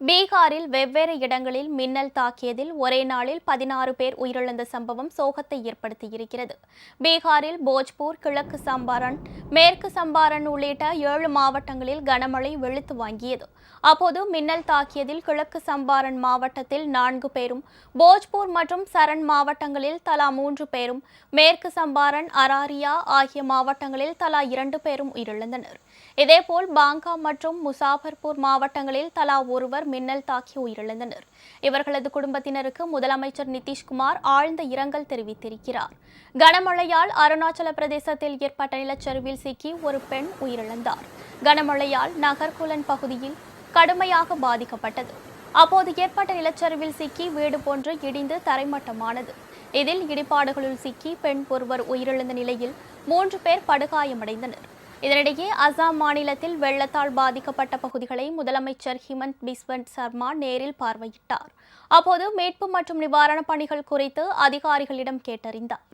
பீகாரில் வெவ்வேறு இடங்களில் மின்னல் தாக்கியதில் ஒரே நாளில் 16 பேர் உயிரிழந்த சம்பவம் சோகத்தை ஏற்படுத்தியிருக்கிறது. பீகாரில் போஜ்பூர், கிழக்கு சம்பாரன், மேற்கு சம்பாரன் உள்ளிட்ட 7 மாவட்டங்களில் கனமழை வெளுத்து வாங்கியது. அப்போது மின்னல் தாக்கியதில் கிழக்கு சம்பாரன் மாவட்டத்தில் 4 பேரும், போஜ்பூர் மற்றும் சரண் மாவட்டங்களில் தலா 3 பேரும், மேற்கு சம்பாரன், அராரியா ஆகிய மாவட்டங்களில் தலா 2 பேரும் உயிரிழந்தனர். இதேபோல் பாங்கா மற்றும் முசாபர்பூர் மாவட்டங்களில் தலா ஒருவர் மின்னல் தாக்கி உயிரிழந்தனர். இவர்களது குடும்பத்தினருக்கு முதலமைச்சர் நிதிஷ்குமார் ஆழ்ந்த இரங்கல் தெரிவித்திருக்கிறார். கனமழையால் அருணாச்சல பிரதேசத்தில் ஏற்பட்ட நிலச்சரிவில் சிக்கி ஒரு பெண் உயிரிழந்தார். கனமழையால் நகர்குலன் பகுதியில் கடுமையாக பாதிக்கப்பட்டது. அப்போது ஏற்பட்ட நிலச்சரிவில் சிக்கி வீடு போன்று இடிந்து தரைமட்டமானது. இதில் இடிபாடுகளுள் சிக்கி பெண் ஒருவர் உயிரிழந்த நிலையில் 3 பேர் படுகாயமடைந்தனர். இதனிடையே அசாம் மாநிலத்தில் வெள்ளத்தால் பாதிக்கப்பட்ட பகுதிகளை முதலமைச்சர் ஹிமந்த் பிஸ்வ சர்மா நேரில் பார்வையிட்டார். அப்போது மீட்பு மற்றும் நிவாரணப் பணிகள் குறித்து அதிகாரிகளிடம் கேட்டறிந்தார்.